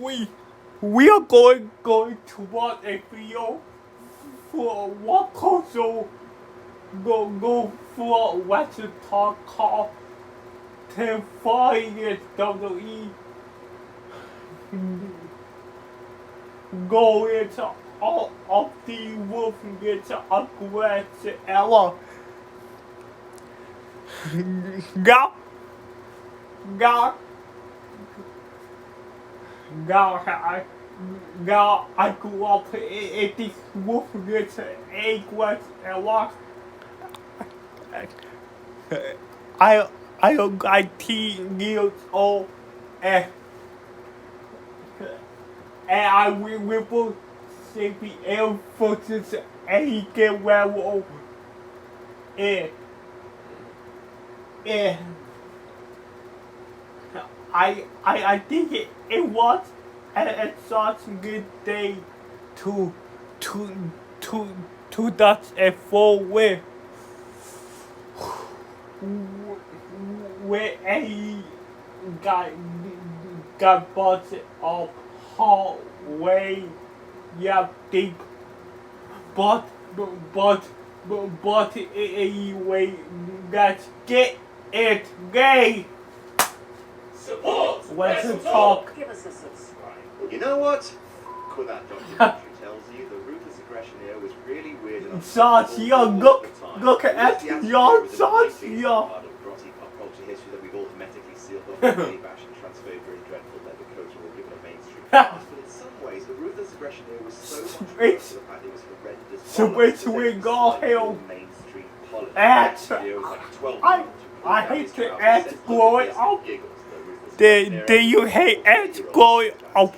we are going to watch a video for what console go for Western Talk called 10 years WWE go into all of the wolf into aggressive era. Now I grew up in this wolf into aggressive era. I am 19 years old and I will say the Air Force's any get werewolf and I think it was such a good day to 2004 where a guy got busted off hallway. Yeah, deep. But anyway, let's get it gay. Support! Western Talk. Give us a subscribe. You know what? With that documentary tells you the ruthless aggression here was really weird enough. Sarsia, look at your Sarsia. Part of grotty pop culture history that we've all hermetically sealed off with a bash and transferred very dreadful leather coats were all given a mainstream cast. But in some ways, the ruthless aggression here was so much worse for the fact it was horrendous. So which we go hell? Mainstream politics. I hate the ads growing up. Do you hate ads growing up?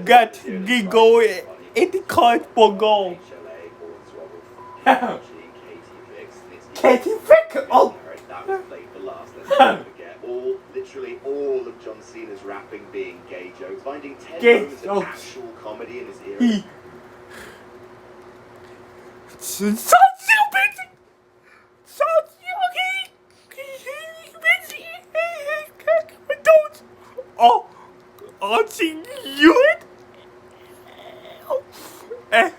Got go in the card for gold. Katie Vick, oh! That was played for last, let's not forget. Literally all of John Cena's rapping being gay jokes, finding 10 moments of actual comedy in his era. So stupid! So don't. Oh, see you it.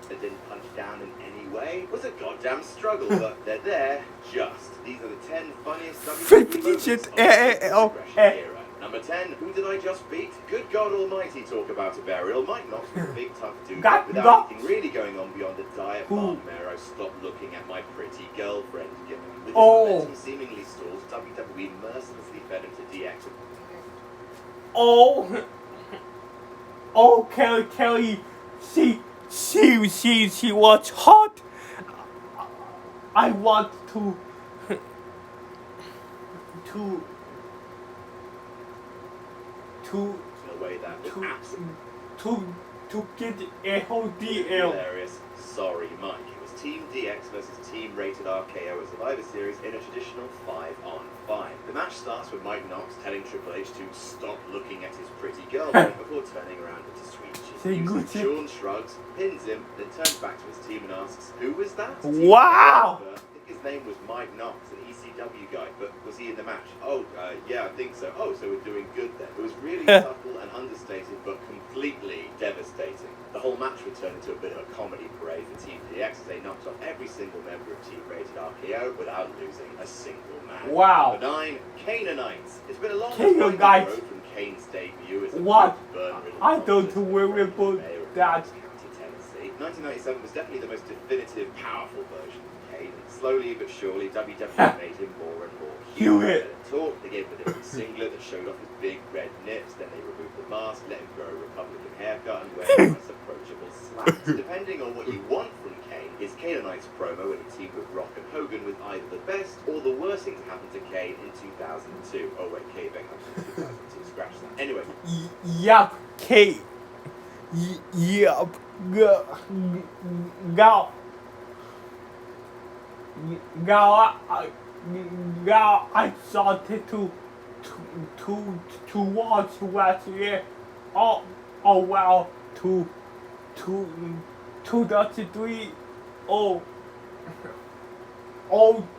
It didn't punch down in any way. It was a goddamn struggle, but they're there. Just these are the 10 funniest WWE moments of the aggression era. Number 10, who did I just beat? Good God Almighty, talk about a burial. Mike Knox was a big tough dude without anything really going on beyond a diet Marmero. Stop looking at my pretty girlfriend gimmick. With his momentum seemingly stalls, WWE mercilessly fed him to DX. Kelly, she was hot. I want to get a whole deal. Hilarious. Sorry, Mike. It was Team DX versus Team Rated RKO at Survivor Series in a traditional 5-on-5. The match starts with Mike Knox telling Triple H to stop looking at his pretty girlfriend before turning around into sweet chin. Sean shrugs, pins him, then turns back to his team and asks, "Who was that?" Wow! I think his name was Mike Knox, an ECW guy, but was he in the match? Yeah, I think so. Oh, so we're doing good then. It was really subtle and understated, but completely devastating. The whole match would turn into a bit of a comedy parade for Team DX as they knocked off every single member of Team Rated RKO without losing a single match. Wow. Number 9, Canaanites. It's been a long time from Kane's debut as a what? burn I don't worry about that. 1997 was definitely the most definitive, powerful version of Kane. Slowly but surely, WWE made him more and more human. They gave him a different singlet that showed off his big red nips. Then they removed the mask, let him grow a Republican haircut, and wear nice approachable slacks. Depending on what you want from Kane, his Canaanites promo in a team with Rock and Hogan was either the best or the worst thing to happen to Kane in 2002. Oh wait, Kane happened in 2002. Scratch that. Anyway. Yup, Kane. Yup. Now I started to watch last year. Oh wow, 2003. Oh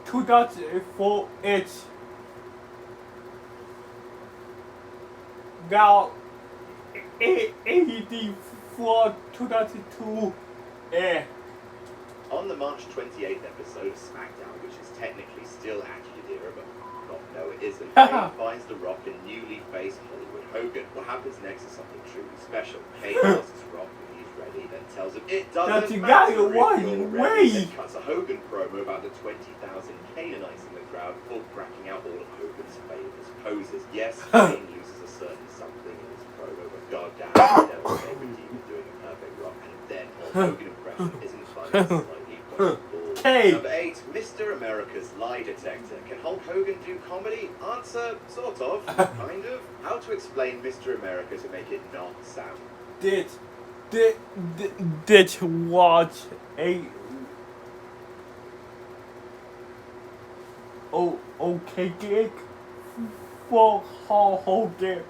2004. It's now AED for 2002 air. On the March 28th episode of SmackDown, which is technically still Attitude Era, but no, it isn't, Kane finds The Rock and newly faced Hollywood Hogan. What happens next is something truly special. Kane asks Rock when he's ready, then tells him it doesn't matter if you're ready. Then cuts a Hogan promo about the 20,000 Canaanites in the crowd before cracking out all of Hogan's famous poses. Yes, Kane loses a certain something in his promo, but goddamn, the Devil's favorite team is doing a perfect Rock, and then Hogan impression isn't funny, it's slightly K. Number 8, Mr. America's Lie Detector. Can Hulk Hogan do comedy? Answer, sort of, kind of. How to explain Mr. America to make it not sound. Did watch a okay gig for Hulk Hogan.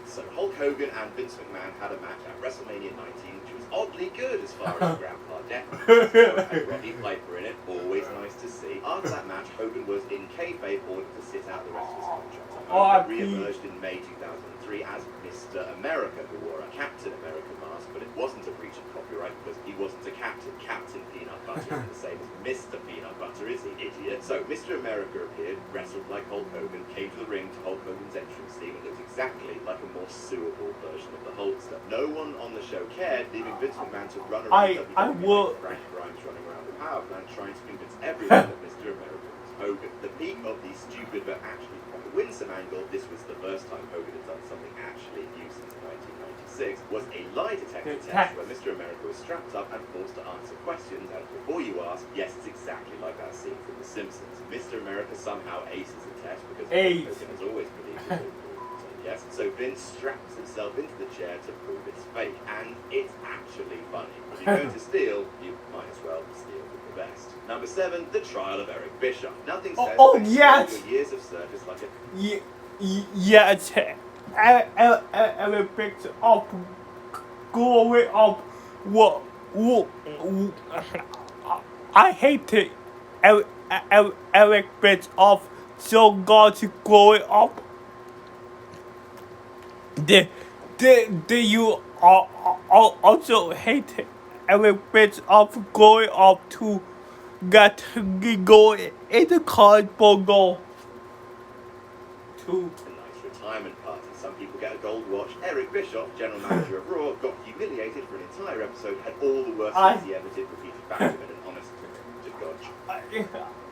So Hulk Hogan and Vince McMahon had a match at WrestleMania 19, which was oddly good as far as Grandpa Death went. Had Roddy Piper in it, always nice to see. After that match, Hogan was in kayfabe ordered to sit out the rest of his contract. Hogan re-emerged in May 2003 as Mr. America, who wore a Captain America mask, but it wasn't a breach of copyright because he wasn't a captain. Captain Peanut Butter isn't the same as Mr. Peanut Butter, is he, idiot? So Mr. America appeared, wrestled like Hulk Hogan, came to the ring to Hulk Hogan's entrance theme, and looked exactly like a more suable version of the Hulkster. No one on the show cared, leaving Vince McMahon to run around WWE like Frank Grimes running around the power plant, trying to convince everyone that Mr. America was Hogan. The peak of the stupid but actually proper winsome angle, this was the first time Hogan had done something actually new since 1996, was a lie detector test where Mr. America was strapped up and forced to answer questions, and before you ask, yes, it's exactly like that scene from The Simpsons. Mr. America somehow aces the test because Hogan has always believed it. Yes, so Vince straps himself into the chair to prove it's fake, and it's actually funny. If you're going to steal, you might as well steal from the best. Number 7, the trial of Eric Bischoff. Nothing says yes. your years of service like a... Yes, Eric Bischoff growing up. I hated Eric Bischoff so much growing up. Did you also hate Eric Bischoff growing up to get go in the cardboard goal? A nice retirement party. Some people get a gold watch. Eric Bischoff, general manager of Raw, got humiliated for an entire episode, had all the worst things he ever did repeated back to him in an honest to God.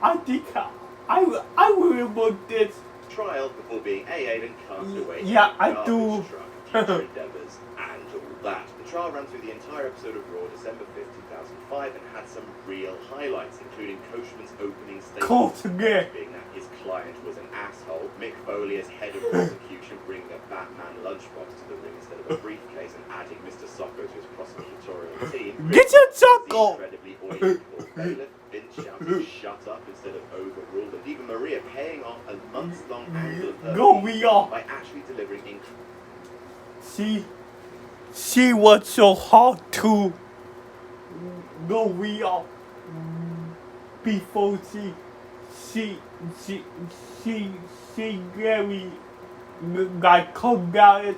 I think I remember this Trial before being AA'd and cast away. Yeah, I do. Future endeavors and all that. The trial ran through the entire episode of Raw, December 5th, 2005, and had some real highlights, including Coachman's opening statement, being that his client was an asshole, Mick Foley as head of prosecution bringing a Batman lunchbox to the ring instead of a briefcase, and adding Mr. Socko to his prosecutorial team. Get your Socko! Incredibly oily bailiff. Vince shouted shut up instead of overruled, and even Maria paying off a months-long angle of her by actually delivering She was so hard to go real before she very like co-guys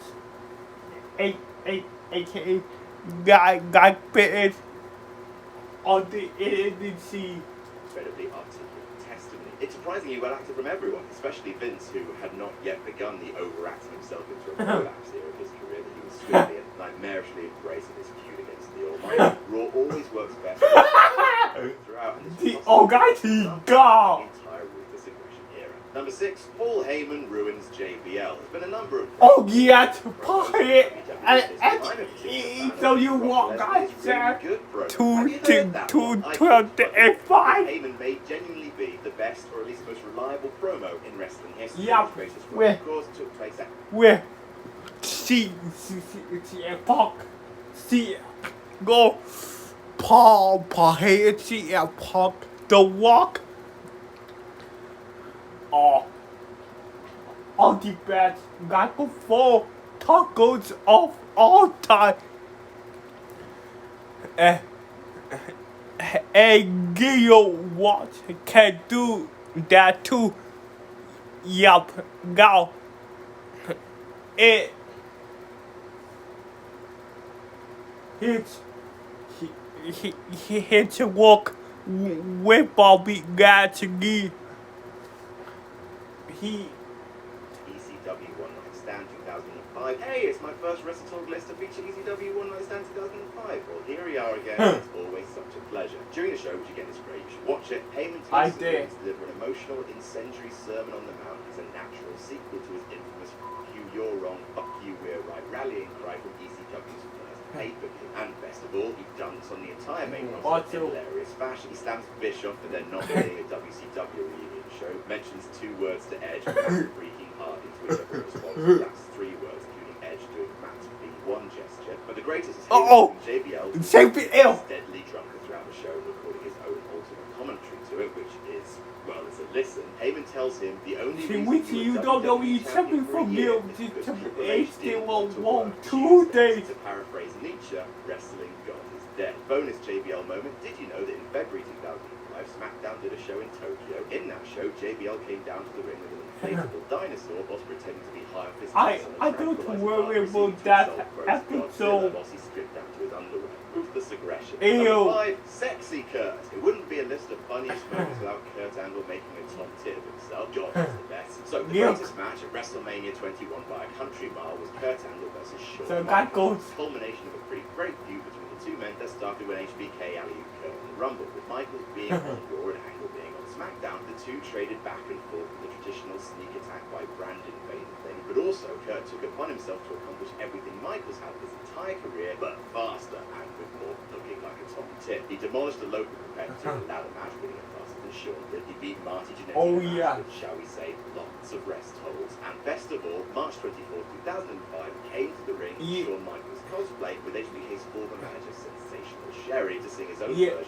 aka got bitten on the NBC. Incredibly articulate testimony. It's surprisingly well acted from everyone, especially Vince, who had not yet begun the overacting himself into a prolapse era of his career that he was swiftly and nightmarishly embracing his feud against the Almighty. Raw always works best throughout, and this the Almighty God. Entire Ruthless aggression era. Number 6, Paul Heyman ruins JBL. There's been a number of yes, so you want guys to 5. Heyman may genuinely be the best or at least most reliable promo in wrestling history. Yeah, where of course took place at go Paul Heyman, Punk, The Rock. All the best guy before tacos of all time. And Gil Watch can do that too. Yup, now it he had to work with Bobby Lashley. He ECW One Night Stand 2005. Hey, it's my first WrestleTalk list to feature ECW One Night Stand 2005. Well, here we are again. It's always such a pleasure. During the show, which again is great, you should watch it. Heyman I takes the did. ring to deliver an emotional, incendiary sermon on the Mount as a natural sequel to his infamous "Fuck you, you're wrong, fuck you, we're right" rallying cry from ECW's first pay-per-view. And best of all, he dunks on the entire main roster in hilarious fashion. He slams Bischoff for then not being a WCW reunion show, mentions 2 words to Edge, Matt's freaking hard, into which everyone responds. That's 3 words, including Edge doing Matt's B1 gesture. But the greatest is JBL, who's deadly drunker throughout the show, recording his own ultimate commentary to it, which is, well, it's a listen. Heyman tells him the only reason you don't know you champion from you still won 2 days. To paraphrase Nietzsche, wrestling god is dead. Bonus JBL moment. Did you know that in February 2005, SmackDown did a show in Tokyo? In that show, JBL came down to the ring with an inflatable dinosaur whilst pretending to be higher physical. I don't worry about that episode. He stripped down to his underwear. Ruthless aggression. Ew. Number 5, sexy Kurt. It wouldn't be a list of funniest moments without Kurt Angle making a top tip of himself. God, that's the best. So the greatest match at WrestleMania 21 by a country mile was Kurt Angle versus Shawn So that Michaels. goes. Culmination of a pretty great feud between the 2 men that started when HBK alley-ooped Kurt in the Rumble, with Michaels being on Raw and Angle being on SmackDown. The 2 traded back and forth with the traditional sneak attack by Brandon Bain thing, but also Kurt took it upon himself to accomplish everything Michaels had his entire career, but faster and with more looking like a top tip. He demolished the local competitor in a ladder match, winning it faster than Shawn did. He beat Marty Jannetty with, shall we say, lots of rest holds. And best of all, March 24, 2005, came to the ring Shawn Michaels cosplay with HBK's former manager, Sensational Sherry, to sing his own version of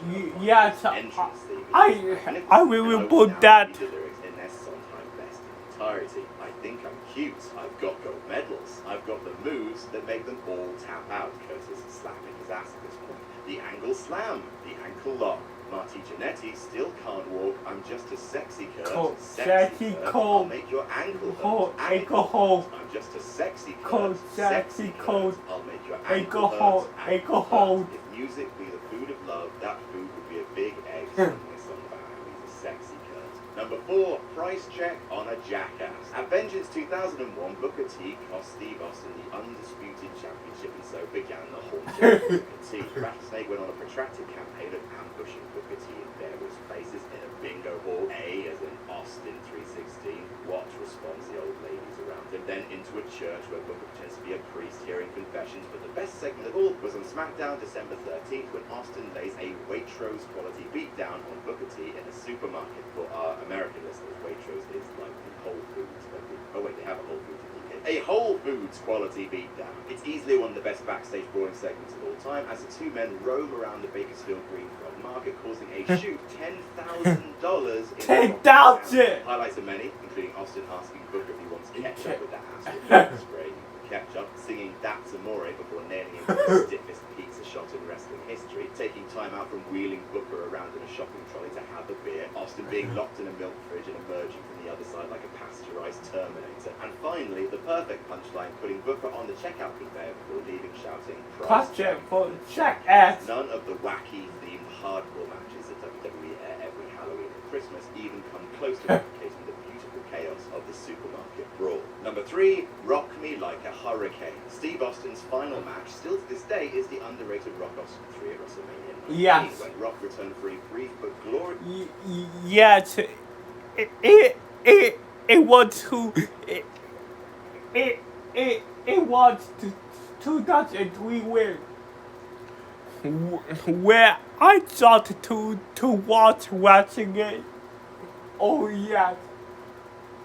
entrance theme. I will put that. The lyrics in their Sondheim best in entirety. I think I'm cute. I've got gold medals. I've got the moves that make them all tap out. Curtis slapping his ass at this point. The angle slam, the ankle lock. Marty Jannetty still can't walk. I'm just a sexy Kurt. Sexy Kurt. I'll make your ankle hurt. Ankle hold. I'm just a sexy Kurt. Sexy Kurt. I'll make your ankle hurt. Ankle hold. If music be the food of love, that food would be a big egg. My song about how he's a sexy Kurt. Number 4, price check on a jackass. At Vengeance 2001, Booker T cost Steve Austin the undisputed championship, and so began the haunting of Booker T. Rattlesnake went on a protracted campaign of ambushing Booker T in various places. In a bingo hall, A as in Austin 316, watch response the old ladies around him. Then into a church where Booker pretends to be a priest hearing confessions. But the best segment of all was on SmackDown December 13th, when Austin lays a Waitrose quality beatdown on Booker T in a supermarket. For our American listeners, Waitrose is like the Whole Foods. Oh wait, they have a Whole Foods in the UK. A Whole Foods quality beatdown. It's easily one of the best backstage brawling segments of all time, as the 2 men roam around the Bakersfield Green Frog Market, causing a shoot $10,000 in 10,000. Highlights are many, including Austin asking Booker if he wants ketchup with that ass spray. Ketchup, singing That's Amore before nailing him with the stiffest pizza shot in wrestling history, taking time out from wheeling Booker around in a shopping trolley to have a beer, Austin being locked in a milk fridge and emerging from the other side like a pasteurized Terminator, and finally, the perfect punchline, putting Booker on the checkout conveyor before leaving shouting, Price check for jackass. None of the wacky themed hardcore matches that WWE air every Halloween and Christmas even come close to replicating the beautiful chaos of the supermarket brawl. Number 3, Rock Me Like a Hurricane. Steve Austin's final match, still to this day, is the underrated Rock Austin 3 at WrestleMania 19, Yes. when Rock returned for a brief but glorious... Yes, it was to it was 2003 where I started to watch wrestling it. Oh yes.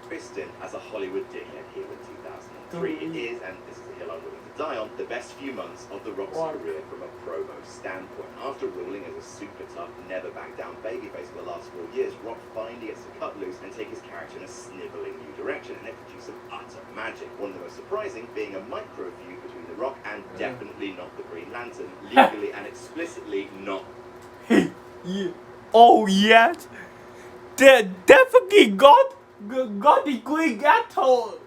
Tristan as a Hollywood dickhead here in 2003. It is, and this is a hill I'm willing to die on, the best few months of The Rock's career from a promo standpoint. After ruling as a super tough, never back down babyface for the last 4 years, Rock finally gets to cut loose and take his character in a sniveling new direction, and they produce some utter magic. One of the most surprising being a micro feud between The Rock and definitely not the Green Lantern, legally and explicitly not. Oh yes. They definitely got the Green Lantern.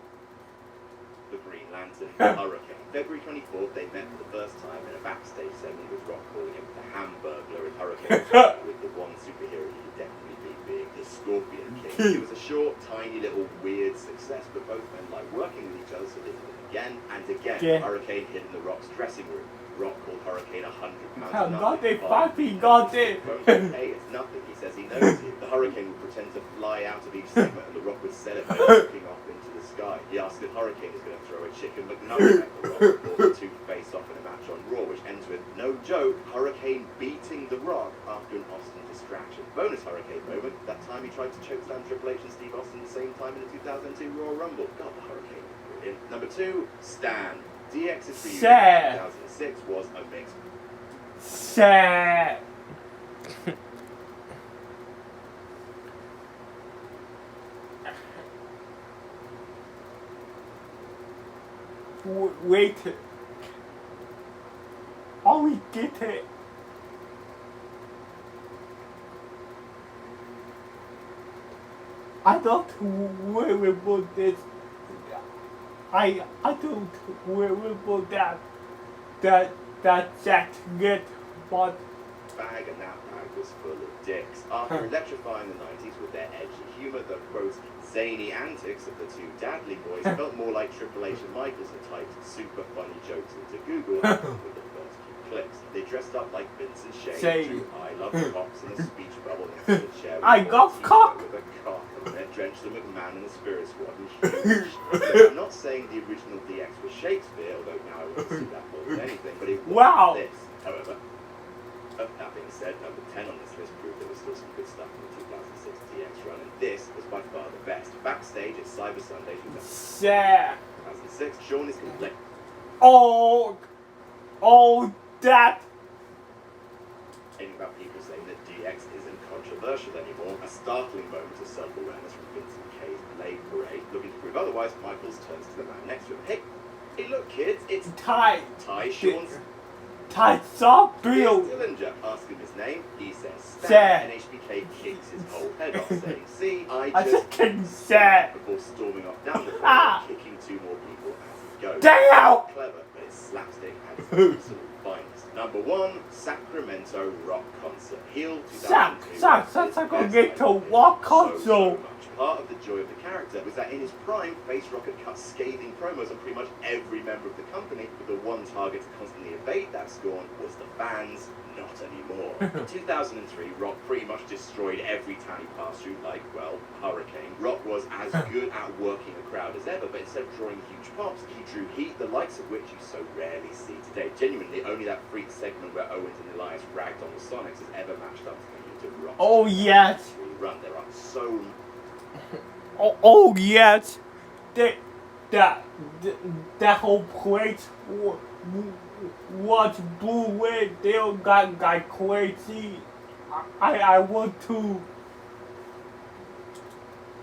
The Green Lantern, the Hurricane. February 24th, they met for the first time in a backstage segment with Rock calling him the Hamburglar and Hurricane with the one superhero he could definitely beat being the Scorpion King. It was a short, tiny little weird success, but both men liked working with each other, so they did it again and again. Yeah. Hurricane hid in the Rock's dressing room. Rock called Hurricane 100 pounds. How got it, Papi got it. Hey, it's nothing. He says he knows it. The Hurricane would pretend to fly out of each segment, and the Rock would celebrate looking off into the sky. He asked if Hurricane is going to throw a chicken McNugget at the Rock before the two face off in a match on Raw, which ends with, no joke, Hurricane beating the Rock after an Austin distraction. Bonus Hurricane moment, that time he tried to chokeslam Triple H and Steve Austin at the same time in the 2002 Royal Rumble. God, the Hurricane was brilliant. Number 2, Stan. DX's reunion in 2006 was a mix. Sad. Wait. Oh, we get it. I don't remember this. I don't remember that Jack get what. Bag, and that bag was full of dicks. After electrifying the 90s with their edgy humour, the quote zany antics of the two Dadley boys felt more like Triple H and Michaels had typed super funny jokes into Google with the first few clicks. They dressed up like Vince and Shane, drew I love cops in a speech bubble next to the chair. I got cock with a cock, and then drenched the McMahon and the Spirit Squad in huge. I'm not saying the original DX was Shakespeare, although now I won't see that more than anything, but it was this. However, that being said, number 10 on this list proved there was still some good stuff in the 2006 DX run, and this was by far the best. Backstage at Cyber Sunday 2006, Shawn is complaining. Oh, that. About people saying that DX isn't controversial anymore. A startling moment of self-awareness from Vincent K's Blade Parade. Looking to prove otherwise, Michaels turns to the man next to him. Hey, look, kids, it's Ty. Shawn's. Ty saw Bill. Dillinger. Ask him his name. He says Stan, and HBK kicks his whole head off, saying, "See, I just can say." Before storming off down the floor, kicking 2 more people as he goes. Damn! Clever, but it's slapstick at its absolute finest. Number 1, Sacramento Rock Concert. Heel 2002. Sacramento Rock Concert. So much. Part of the joy of the character was that in his prime, Face Rock had cut scathing promos on pretty much every member of the company, but the one target to constantly evade that scorn was the fans. Not anymore. In 2003, Rock pretty much destroyed every town he passed through, like, well, Hurricane. Rock was as good at working a crowd as ever, but instead of drawing huge pops, he drew heat, the likes of which you so rarely see today. Genuinely, only that freak segment where Owens and Elias ragged on the Sonics has ever matched up to the heat of Rock. Oh, yes. Run. There are so... Oh, yes. That whole place was blue red. They got crazy. I want to.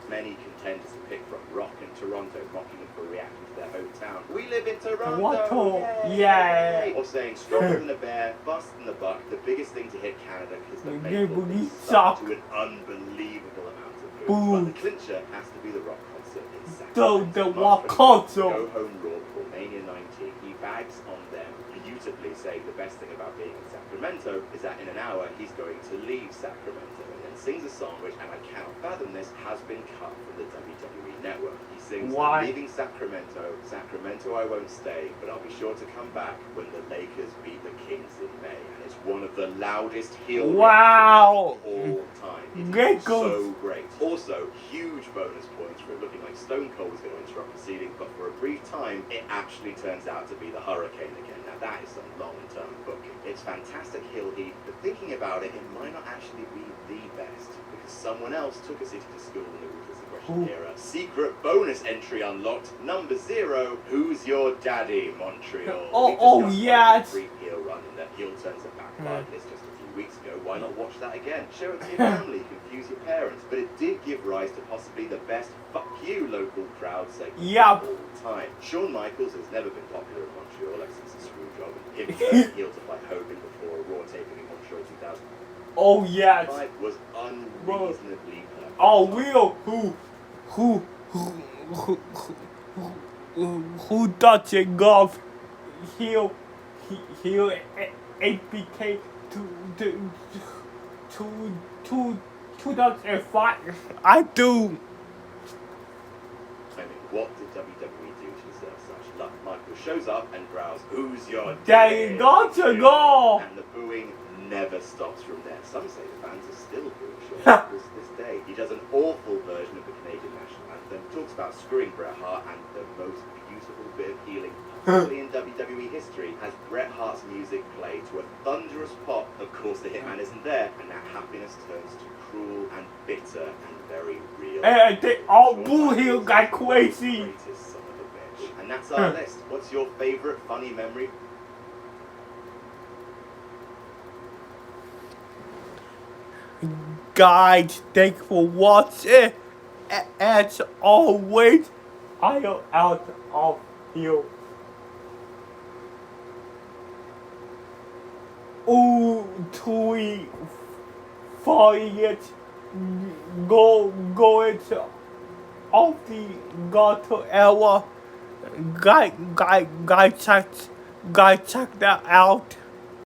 Many contenders to pick from Rock in Toronto, mocking them for reacting to their hometown. We live in Toronto! Toronto, yeah! Or saying, stronger than a bear, faster than the buck, the biggest thing to hit Canada because the baseball They is suck. to an unbelievable amount of good. Boom. But the clincher has to be the Rock concert in Sacramento. The Rock concert! Go Home Raw for Mania 19. He bags on them beautifully, saying the best thing about being in Sacramento is that in an hour he's going to leave Sacramento, and then sings a song which, and I cannot fathom this, has been cut from the WWE network. He sings, Why? "I'm leaving Sacramento I won't stay, but I'll be sure to come back when the Lakers beat the Kings in May," and it's one of the loudest heel Wow! of all time. It Great is goal. so great. Also, huge bonus points for it looking like Stone Cold was going to interrupt proceedings, but for a brief time, it actually turns out to be the Hurricane again. Now that is some long-term booking. It's fantastic heel heat, but thinking about it, it might not actually be the best, because someone else took a city to school in the Ruthless Aggression era. Secret bonus entry unlocked. Number 0, Who's Your Daddy, Montreal. Oh, yes. Free heel run in the heel turns and backfired list just a few weeks ago. Why not watch that again? Show it to your family, confuse your parents. But it did give rise to possibly the best fuck you local crowd segment of all time. Shawn Michaels has never been popular in Montreal ever since the screw job, and him turning heel to fight Hogan before a Raw taping in Montreal 2000. Oh, yes. Was unreasonably perfect. Oh, Will, who who doesn't love heel APK to 2005? I do. I mean, what did WWE do to deserve such love? Michael shows up and growls, "Who's your They daddy?" got to go. And the booing never stops from there. Some say the fans are still booing Shawn Michaels to this day. He does an awful version of the Canadian national anthem, talks about screwing Bret Hart, and the most beautiful bit of healing possibly in WWE history has Bret Hart's music play to a thunderous pop. Of course, the Hitman isn't there, and that happiness turns to cruel and bitter and very real. And they all boo him like crazy. Greatest son of a bitch. And that's our list. What's your favourite funny memory? Guys, thanks for watching. As always, I am out of here. Ooh, 2 4 years go into of the Goto era. Guys, check that out.